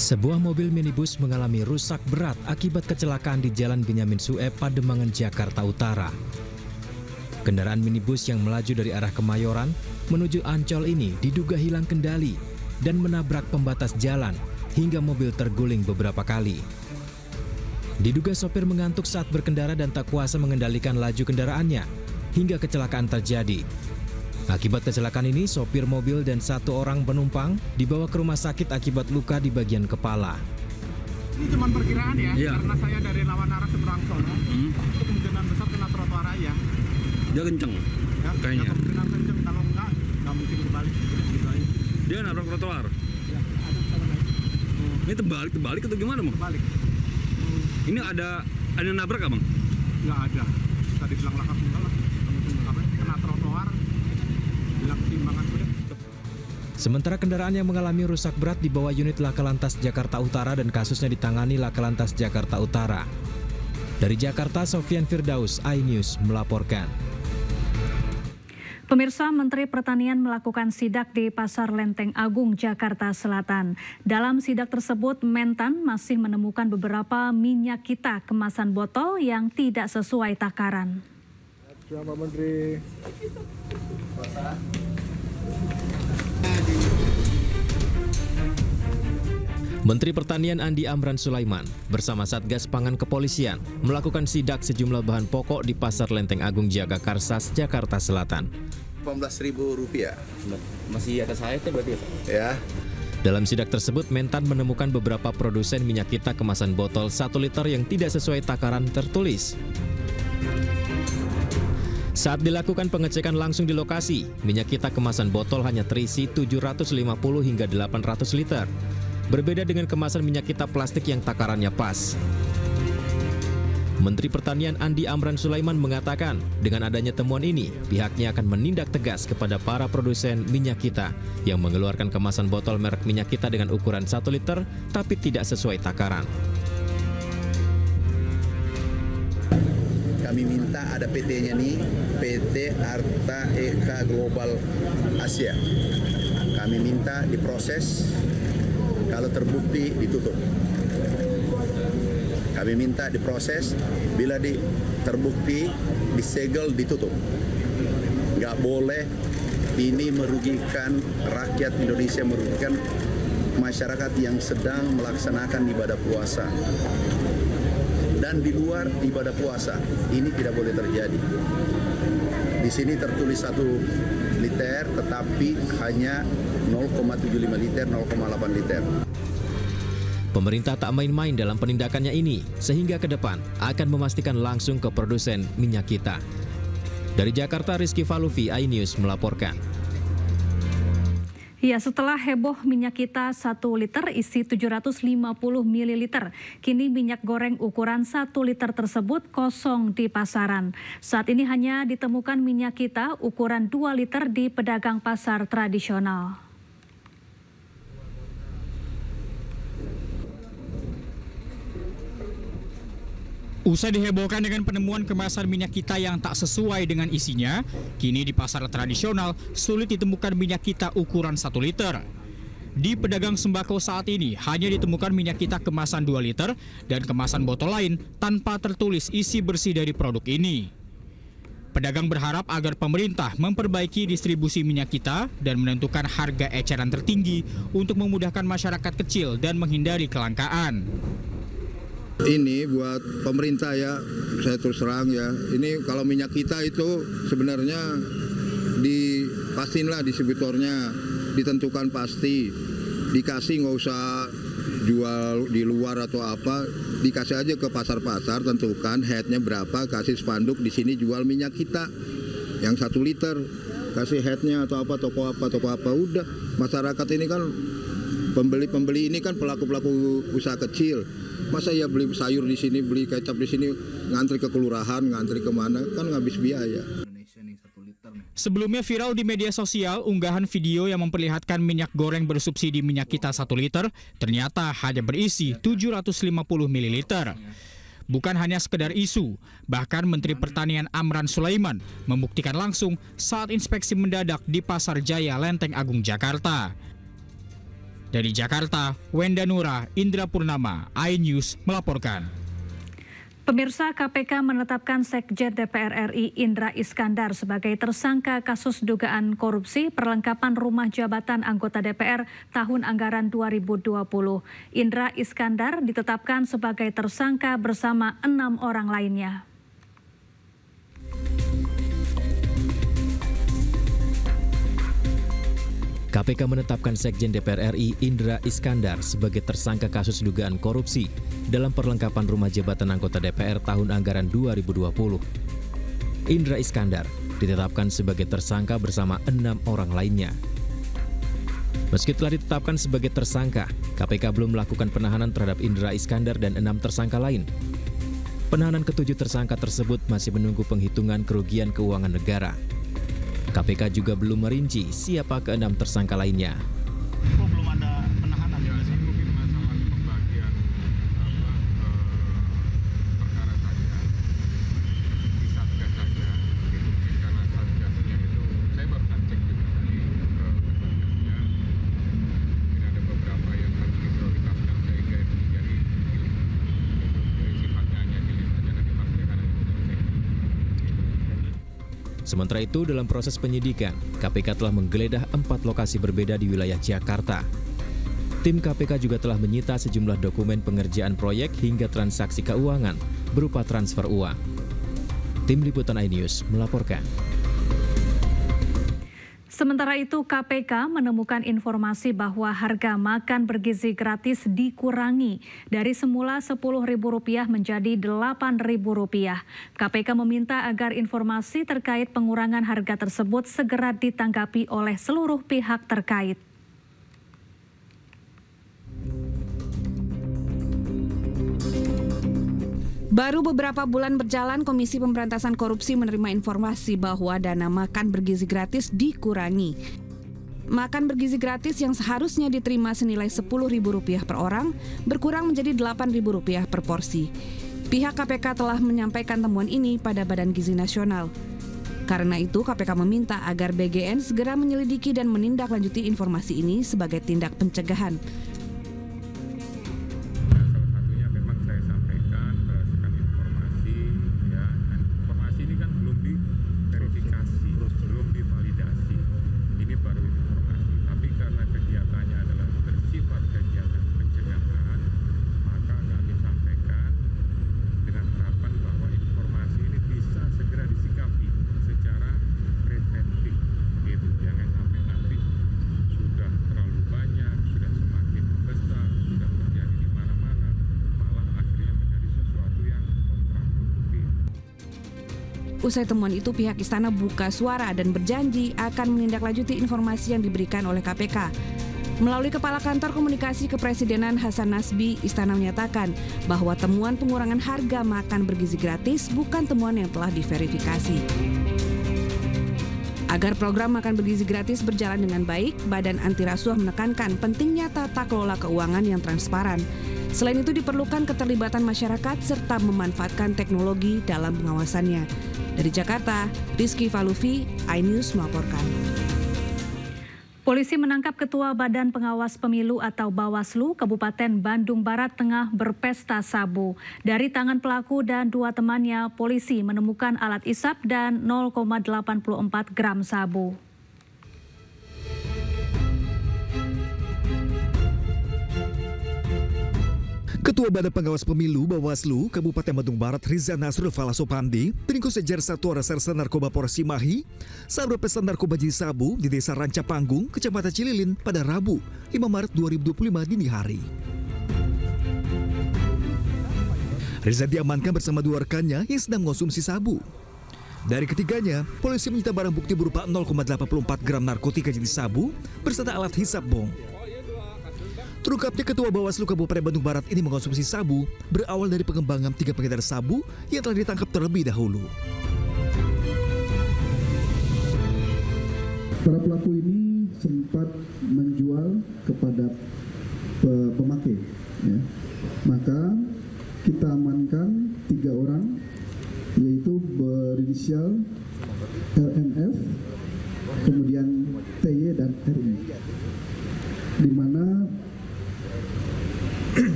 Sebuah mobil minibus mengalami rusak berat akibat kecelakaan di Jalan Benyamin Sueb, Pademangan, Jakarta Utara. Kendaraan minibus yang melaju dari arah Kemayoran menuju Ancol ini diduga hilang kendali dan menabrak pembatas jalan hingga mobil terguling beberapa kali. Diduga sopir mengantuk saat berkendara dan tak kuasa mengendalikan laju kendaraannya hingga kecelakaan terjadi. Akibat kecelakaan ini, sopir mobil dan satu orang penumpang dibawa ke rumah sakit akibat luka di bagian kepala. Ini cuma perkiraan ya, iya. Karena saya dari lawan arah seberang sono, itu kemungkinan besar kena trotoar aja. Dia kenceng, Ya, kayaknya. ya kemungkinan kenceng, kalau nggak mungkin dibalik. Dia nabrak trotoar. Ya, ada kalau naik. Ini terbalik atau gimana, Bang? Balik. Ini ada nabrak, Bang? Nggak ada. Tadi bilang lakap enggak lah. Kena trotoar, bilang keseimbangan udah. Sementara kendaraan yang mengalami rusak berat dibawa unit Laka Lantas Jakarta Utara dan kasusnya ditangani Laka Lantas Jakarta Utara. Dari Jakarta, Sofian Firdaus, iNews melaporkan. Pemirsa, Menteri Pertanian melakukan sidak di Pasar Lenteng Agung, Jakarta Selatan. Dalam sidak tersebut, Mentan masih menemukan beberapa minyak kita kemasan botol yang tidak sesuai takaran. Siapa Menteri? Menteri Pertanian Andi Amran Sulaiman bersama Satgas Pangan Kepolisian melakukan sidak sejumlah bahan pokok di Pasar Lenteng Agung Jagakarsa, Jakarta Selatan. Rp18.000. Masih atas sayapnya berarti ya? Ya. Dalam sidak tersebut, Mentan menemukan beberapa produsen minyak kita kemasan botol 1 liter yang tidak sesuai takaran tertulis. Saat dilakukan pengecekan langsung di lokasi, minyak kita kemasan botol hanya terisi 750 hingga 800 liter. Berbeda dengan kemasan minyak kita plastik yang takarannya pas. Menteri Pertanian Andi Amran Sulaiman mengatakan, dengan adanya temuan ini, pihaknya akan menindak tegas kepada para produsen minyak kita yang mengeluarkan kemasan botol merek minyak kita dengan ukuran 1 liter tapi tidak sesuai takaran. Kami minta ada PT-nya nih, PT Arta Eka Global Asia. Kami minta diproses, kalau terbukti ditutup. Kami minta diproses, bila terbukti disegel ditutup. Nggak boleh ini merugikan rakyat Indonesia, merugikan masyarakat yang sedang melaksanakan ibadah puasa. Dan di luar ibadah puasa, ini tidak boleh terjadi. Di sini tertulis 1 liter, tetapi hanya 0,75 liter, 0,8 liter. Pemerintah tak main-main dalam penindakannya ini, sehingga ke depan akan memastikan langsung ke produsen minyak kita. Dari Jakarta, Rizky Falufi, iNews melaporkan. Ya, setelah heboh minyak kita 1 liter isi 750 ml, kini minyak goreng ukuran 1 liter tersebut kosong di pasaran. Saat ini hanya ditemukan minyak kita ukuran 2 liter di pedagang pasar tradisional. Usai dihebohkan dengan penemuan kemasan minyak kita yang tak sesuai dengan isinya, kini di pasar tradisional sulit ditemukan minyak kita ukuran 1 liter. Di pedagang sembako saat ini hanya ditemukan minyak kita kemasan 2 liter dan kemasan botol lain tanpa tertulis isi bersih dari produk ini. Pedagang berharap agar pemerintah memperbaiki distribusi minyak kita dan menentukan harga eceran tertinggi untuk memudahkan masyarakat kecil dan menghindari kelangkaan. Ini buat pemerintah ya, saya terus terang ya. Ini kalau minyak kita itu sebenarnya pastiin lah distributornya, ditentukan pasti. Dikasih nggak usah jual di luar atau apa, dikasih aja ke pasar-pasar, tentukan headnya berapa, kasih spanduk di sini jual minyak kita yang 1 liter, kasih headnya atau apa, toko apa, udah. Masyarakat ini kan pembeli ini kan pelaku usaha kecil. Masa ya beli sayur di sini, beli kecap di sini, ngantri ke kelurahan, ngantri kemana, kan habis biaya. Sebelumnya viral di media sosial unggahan video yang memperlihatkan minyak goreng bersubsidi minyak kita 1 liter ternyata hanya berisi 750 ml. Bukan hanya sekedar isu, bahkan Menteri Pertanian Amran Sulaiman membuktikan langsung saat inspeksi mendadak di Pasar Jaya Lenteng Agung, Jakarta. Dari Jakarta, Wenda Nura, Indra Purnama, iNews melaporkan. Pemirsa, KPK menetapkan Sekjen DPR RI Indra Iskandar sebagai tersangka kasus dugaan korupsi perlengkapan rumah jabatan anggota DPR tahun anggaran 2020. Indra Iskandar ditetapkan sebagai tersangka bersama 6 orang lainnya. KPK menetapkan Sekjen DPR RI Indra Iskandar sebagai tersangka kasus dugaan korupsi dalam perlengkapan rumah jabatan anggota DPR tahun anggaran 2020. Indra Iskandar ditetapkan sebagai tersangka bersama 6 orang lainnya. Meski telah ditetapkan sebagai tersangka, KPK belum melakukan penahanan terhadap Indra Iskandar dan 6 tersangka lain. Penahanan ke-7 tersangka tersebut masih menunggu penghitungan kerugian keuangan negara. KPK juga belum merinci siapa ke-6 tersangka lainnya. Belum ada penahanan ya, mungkin masalah pembagian perkara saja di Satgas saja. Itu mungkin karena Satgasnya itu saya baru cek juga tadi ke Satgasnya. Mungkin ada beberapa yang harus diprioritaskan sehingga itu menjadi sifatnya hanya jeli saja nanti pasti akan ada selesai. Sementara itu, dalam proses penyidikan, KPK telah menggeledah 4 lokasi berbeda di wilayah Jakarta. Tim KPK juga telah menyita sejumlah dokumen pengerjaan proyek hingga transaksi keuangan berupa transfer uang. Tim Liputan iNews melaporkan. Sementara itu, KPK menemukan informasi bahwa harga makan bergizi gratis dikurangi dari semula Rp10.000 menjadi Rp8.000. KPK meminta agar informasi terkait pengurangan harga tersebut segera ditanggapi oleh seluruh pihak terkait. Baru beberapa bulan berjalan, Komisi Pemberantasan Korupsi menerima informasi bahwa dana makan bergizi gratis dikurangi. Makan bergizi gratis yang seharusnya diterima senilai Rp10.000 per orang, berkurang menjadi Rp8.000 per porsi. Pihak KPK telah menyampaikan temuan ini pada Badan Gizi Nasional. Karena itu, KPK meminta agar BGN segera menyelidiki dan menindaklanjuti informasi ini sebagai tindak pencegahan. Usai temuan itu, pihak istana buka suara dan berjanji akan menindaklanjuti informasi yang diberikan oleh KPK. Melalui Kepala Kantor Komunikasi Kepresidenan Hasan Nasbi, istana menyatakan bahwa temuan pengurangan harga makan bergizi gratis bukan temuan yang telah diverifikasi. Agar program makan bergizi gratis berjalan dengan baik, Badan Anti Rasuah menekankan pentingnya tata kelola keuangan yang transparan. Selain itu diperlukan keterlibatan masyarakat serta memanfaatkan teknologi dalam pengawasannya. Dari Jakarta, Rizky Falufi, iNews melaporkan. Polisi menangkap Ketua Badan Pengawas Pemilu atau Bawaslu Kabupaten Bandung Barat tengah berpesta sabu. Dari tangan pelaku dan 2 temannya, polisi menemukan alat isap dan 0,84 gram sabu. Ketua Badan Pengawas Pemilu Bawaslu Kabupaten Bandung Barat Riza Nasrul Falasopandi diringkus sejar Satuan Reserse Narkoba Polres Cimahi saat berpesta narkoba jenis sabu di Desa Ranca Panggung, Kecamatan Cililin pada Rabu 5 Maret 2025 dini hari. Riza diamankan bersama 2 rekannya yang sedang mengonsumsi sabu. Dari ketiganya, polisi menyita barang bukti berupa 0,84 gram narkotika jenis sabu beserta alat hisap bong. Terungkapnya Ketua Bawaslu Kabupaten Bandung Barat ini mengonsumsi sabu berawal dari pengembangan 3 pengedar sabu yang telah ditangkap terlebih dahulu. Para pelaku ini sempat menjual kepada pemakai, ya. Maka kita amankan 3 orang, yaitu berinisial LNF, kemudian TY dan RI, di mana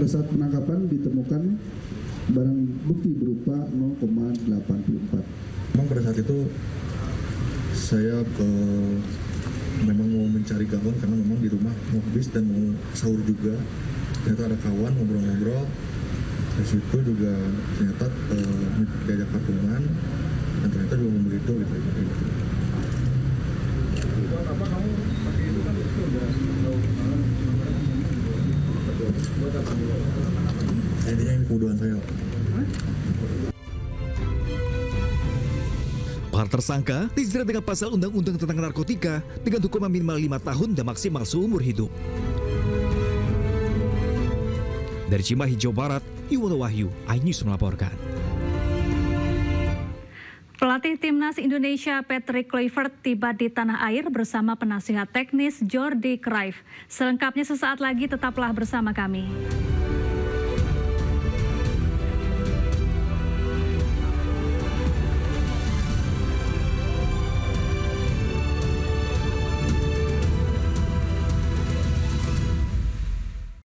pada saat penangkapan ditemukan barang bukti berupa 0,84. Memang pada saat itu saya memang mau mencari gawon karena memang di rumah mau habis dan mau sahur juga. Ternyata ada kawan ngobrol-ngobrol. Dari situ juga ternyata diajak patungan dan ternyata juga membeli itu gitu. Intinya ini kebutuhan saya. Para tersangka dijerat dengan pasal Undang-Undang tentang Narkotika dengan hukuman minimal 5 tahun dan maksimal seumur hidup. Dari Cimahi, Jawa Barat, Iwono Wahyu, iNews melaporkan. Pelatih Timnas Indonesia Patrick Kluivert tiba di tanah air bersama penasihat teknis Jordi Cruijff. Selengkapnya sesaat lagi, tetaplah bersama kami.